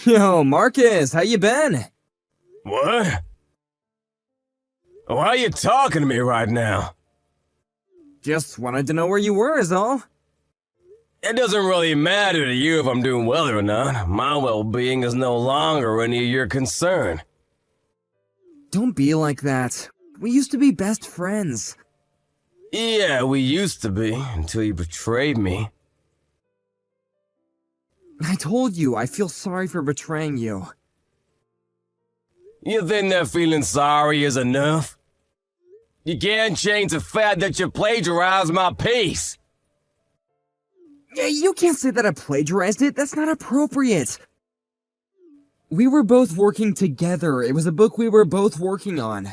Yo, Marcus, how you been? What? Why are you talking to me right now? Just wanted to know where you were is all. It doesn't really matter to you if I'm doing well or not. My well-being is no longer any of your concern. Don't be like that. We used to be best friends. Yeah, we used to be, until you betrayed me. I told you, I feel sorry for betraying you. You think that feeling sorry is enough? You can't change the fact that you plagiarized my piece. Yeah, you can't say that I plagiarized it, that's not appropriate. We were both working together, it was a book we were both working on.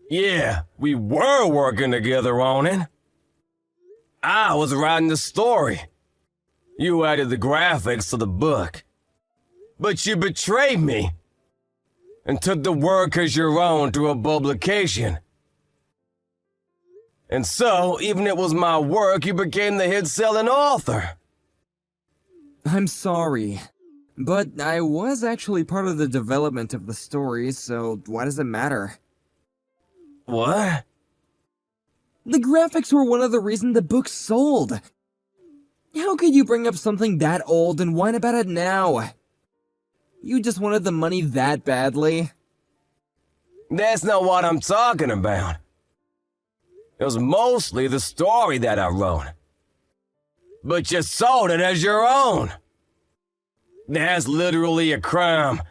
Yeah, we were working together on it. I was writing the story. You added the graphics to the book. But you betrayed me and took the work as your own through a publication. And so, even if it was my work, you became the hit-selling author. I'm sorry, but I was actually part of the development of the story, so why does it matter? What? The graphics were one of the reasons the book sold. How could you bring up something that old and whine about it now? You just wanted the money that badly? That's not what I'm talking about. It was mostly the story that I wrote. But you sold it as your own. That's literally a crime.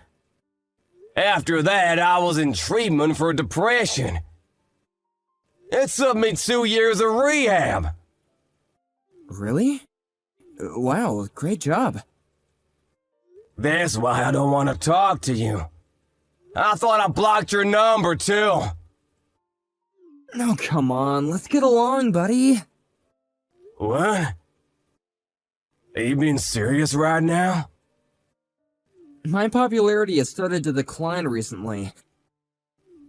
After that, I was in treatment for depression. It took me 2 years of rehab. Really? Wow, great job. That's why I don't want to talk to you. I thought I blocked your number, too. Oh, come on, let's get along, buddy. What? Are you being serious right now? My popularity has started to decline recently.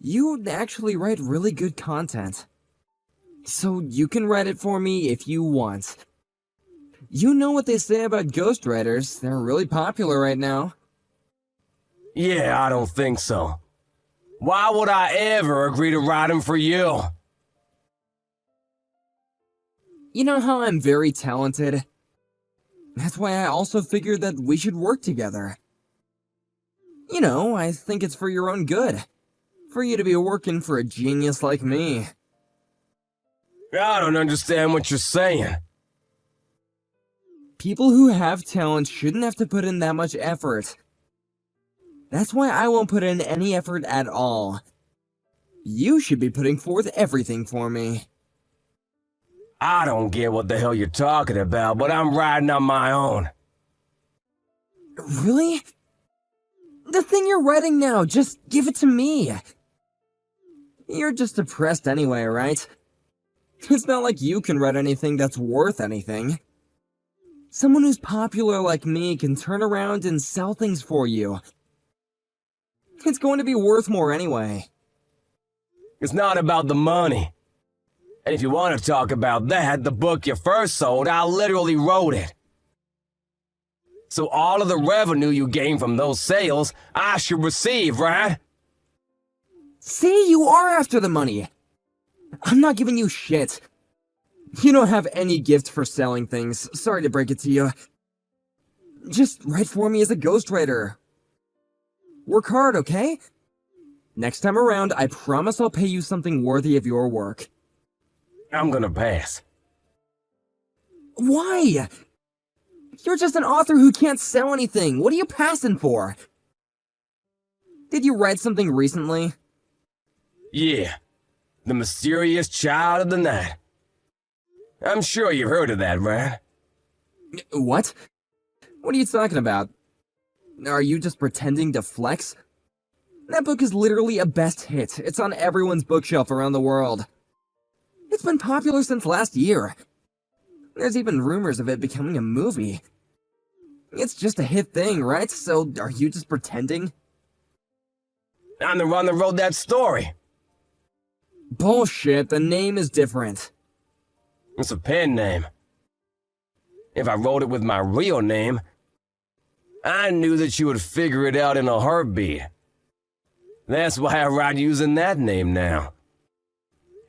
You actually write really good content. So you can write it for me if you want. You know what they say about ghostwriters, they're really popular right now. Yeah, I don't think so. Why would I ever agree to write them for you? You know how I'm very talented? That's why I also figured that we should work together. You know, I think it's for your own good. For you to be working for a genius like me. I don't understand what you're saying. People who have talent shouldn't have to put in that much effort. That's why I won't put in any effort at all. You should be putting forth everything for me. I don't get what the hell you're talking about, but I'm writing on my own. Really? The thing you're writing now, just give it to me. You're just depressed anyway, right? It's not like you can write anything that's worth anything. Someone who's popular like me can turn around and sell things for you. It's going to be worth more anyway. It's not about the money. And if you want to talk about that, the book you first sold, I literally wrote it. So all of the revenue you gain from those sales, I should receive, right? See, you are after the money. I'm not giving you shit. You don't have any gift for selling things, sorry to break it to you. Just write for me as a ghostwriter. Work hard, okay? Next time around, I promise I'll pay you something worthy of your work. I'm gonna pass. Why? You're just an author who can't sell anything. What are you passing for? Did you write something recently? Yeah. The Mysterious Child of the Night. I'm sure you've heard of that, right? What? What are you talking about? Are you just pretending to flex? That book is literally a best hit. It's on everyone's bookshelf around the world. It's been popular since last year. There's even rumors of it becoming a movie. It's just a hit thing, right? So, are you just pretending? I'm the one that wrote that story. Bullshit, the name is different. It's a pen name. If I wrote it with my real name, I knew that you would figure it out in a heartbeat. That's why I write using that name now.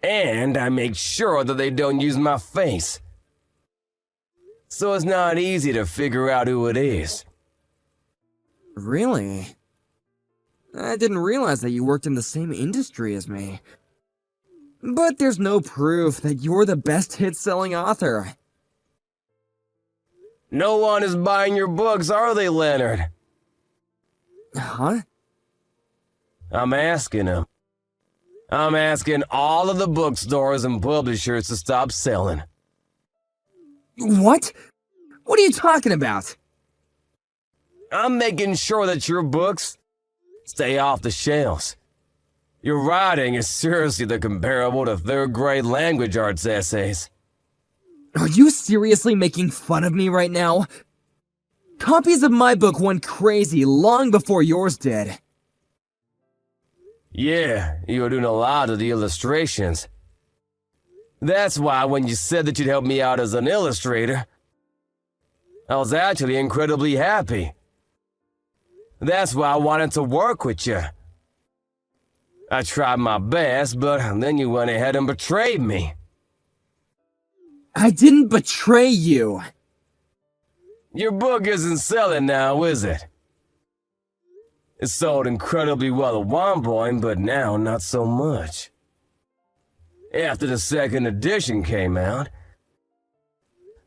And I make sure that they don't use my face. So it's not easy to figure out who it is. Really? I didn't realize that you worked in the same industry as me. But there's no proof that you're the best hit-selling author. No one is buying your books, are they, Leonard? Huh? I'm asking them. I'm asking all of the bookstores and publishers to stop selling. What? What are you talking about? I'm making sure that your books stay off the shelves. Your writing is seriously the comparable to third-grade language arts essays. Are you seriously making fun of me right now? Copies of my book went crazy long before yours did. Yeah, you were doing a lot of the illustrations. That's why when you said that you'd help me out as an illustrator, I was actually incredibly happy. That's why I wanted to work with you. I tried my best, but then you went ahead and betrayed me. I didn't betray you. Your book isn't selling now, is it? It sold incredibly well at one point, but now not so much. After the second edition came out,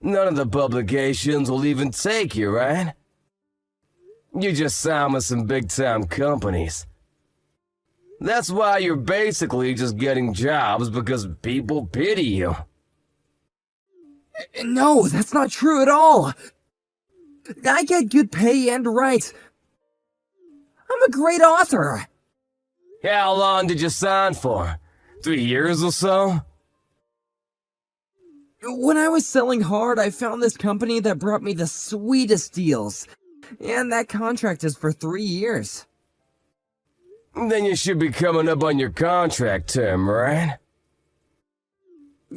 none of the publications will even take you, right? You just signed with some big-time companies. That's why you're basically just getting jobs because people pity you. No, that's not true at all. I get good pay and rights. I'm a great author. How long did you sign for? 3 years or so? When I was selling hard, I found this company that brought me the sweetest deals. And that contract is for 3 years. Then you should be coming up on your contract term, right?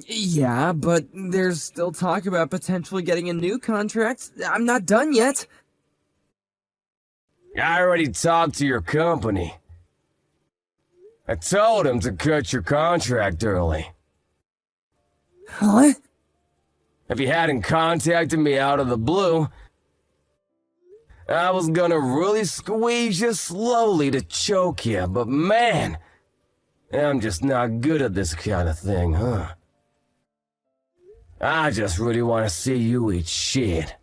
Yeah, but there's still talk about potentially getting a new contract. I'm not done yet. I already talked to your company. I told him to cut your contract early. Huh? If you hadn't contacted me out of the blue, I was gonna really squeeze you slowly to choke you, but man, I'm just not good at this kind of thing, huh? I just really want to see you eat shit.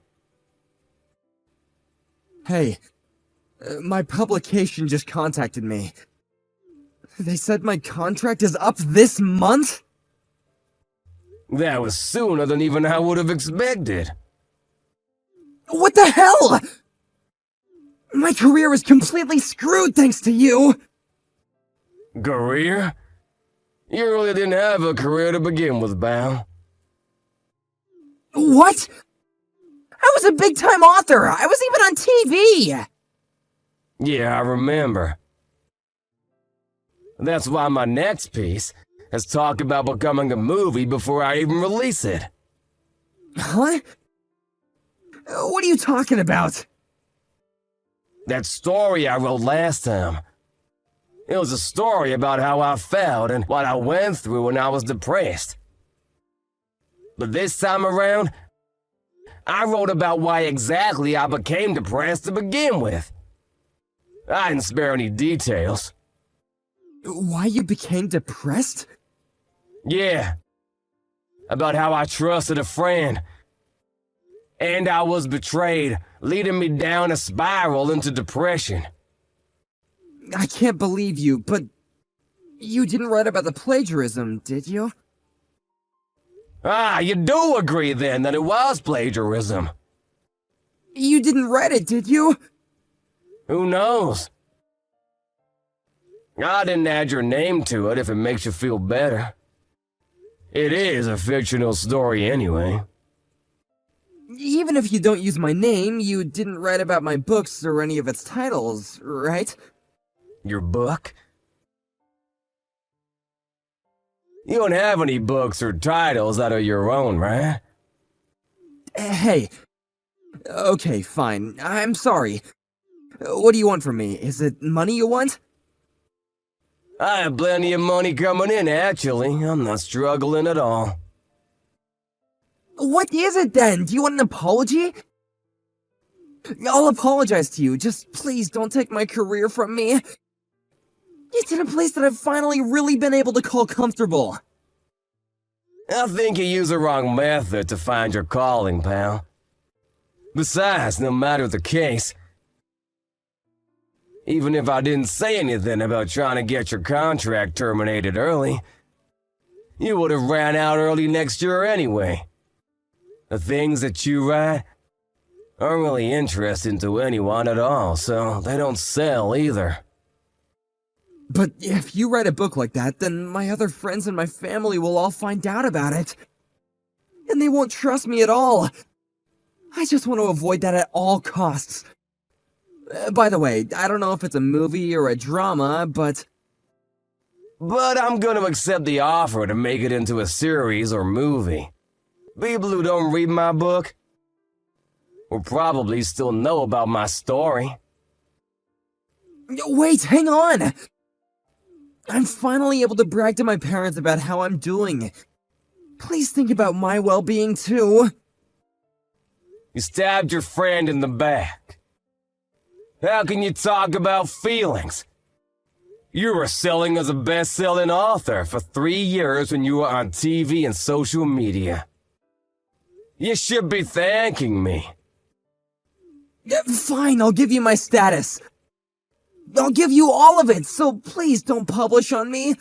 Hey, my publication just contacted me. They said my contract is up this month? That was sooner than even I would have expected. What the hell? My career is completely screwed thanks to you! Career? You really didn't have a career to begin with, Bao. What? I was a big-time author! I was even on TV! Yeah, I remember. That's why my next piece has talked about becoming a movie before I even release it. Huh? What are you talking about? That story I wrote last time. It was a story about how I felt and what I went through when I was depressed. But this time around, I wrote about why exactly I became depressed to begin with. I didn't spare any details. Why you became depressed? Yeah. About how I trusted a friend. And I was betrayed, leading me down a spiral into depression. I can't believe you, but you didn't write about the plagiarism, did you? Ah, you do agree then that it was plagiarism. You didn't write it, did you? Who knows? I didn't add your name to it if it makes you feel better. It is a fictional story anyway. Even if you don't use my name, you didn't write about my books or any of its titles, right? Your book? You don't have any books or titles that are your own, right? Hey, Okay, fine. I'm sorry. What do you want from me? Is it money you want? I have plenty of money coming in, actually. I'm not struggling at all. What is it then? Do you want an apology? I'll apologize to you. Just please don't take my career from me. It's in a place that I've finally really been able to call comfortable. I think you use the wrong method to find your calling, pal. Besides, no matter the case, even if I didn't say anything about trying to get your contract terminated early, you would have ran out early next year anyway. The things that you write aren't really interesting to anyone at all, so they don't sell either. But if you write a book like that, then my other friends and my family will all find out about it. And they won't trust me at all. I just want to avoid that at all costs. By the way, I don't know if it's a movie or a drama, but I'm gonna accept the offer to make it into a series or movie. People who don't read my book will probably still know about my story. Wait, hang on! I'm finally able to brag to my parents about how I'm doing. Please think about my well-being too. You stabbed your friend in the back. How can you talk about feelings? You were selling as a best-selling author for 3 years when you were on TV and social media. You should be thanking me. Fine, I'll give you my status. I'll give you all of it, so please don't publish on me.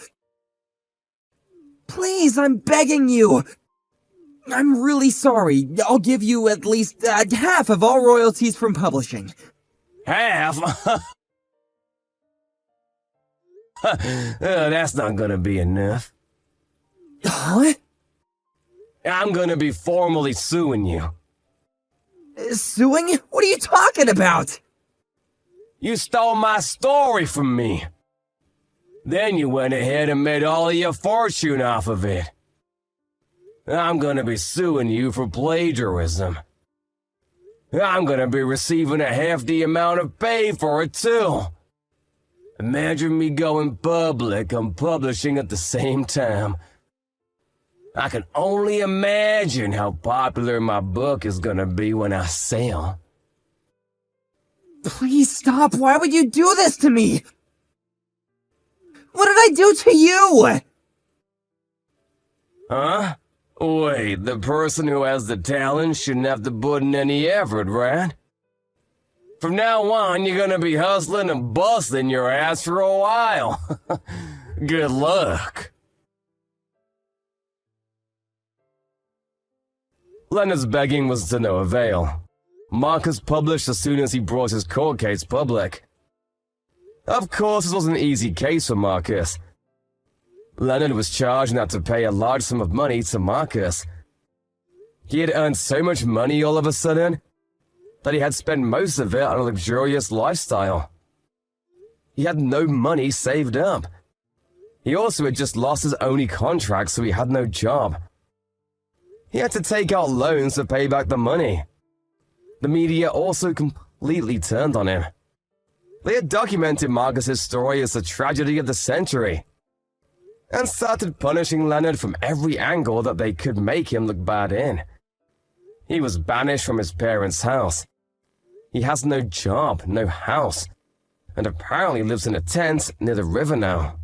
Please, I'm begging you. I'm really sorry. I'll give you at least half of all royalties from publishing. Half? That's not gonna be enough. Huh? I'm gonna be formally suing you. Suing? What are you talking about? You stole my story from me. Then you went ahead and made all of your fortune off of it. I'm gonna be suing you for plagiarism. I'm gonna be receiving a hefty amount of pay for it too. Imagine me going public and publishing at the same time. I can only imagine how popular my book is gonna be when I sell. Please stop. Why would you do this to me? What did I do to you? Huh? Wait, the person who has the talent shouldn't have to put in any effort, right? From now on, you're gonna be hustling and busting your ass for a while. Good luck. Leonard's begging was to no avail. Marcus published as soon as he brought his court case public. Of course, this was an easy case for Marcus. Leonard was charged not to pay a large sum of money to Marcus. He had earned so much money all of a sudden that he had spent most of it on a luxurious lifestyle. He had no money saved up. He also had just lost his only contract, so he had no job. He had to take out loans to pay back the money. The media also completely turned on him. They had documented Marcus's story as the tragedy of the century, and started punishing Leonard from every angle that they could make him look bad in. He was banished from his parents' house. He has no job, no house, and apparently lives in a tent near the river now.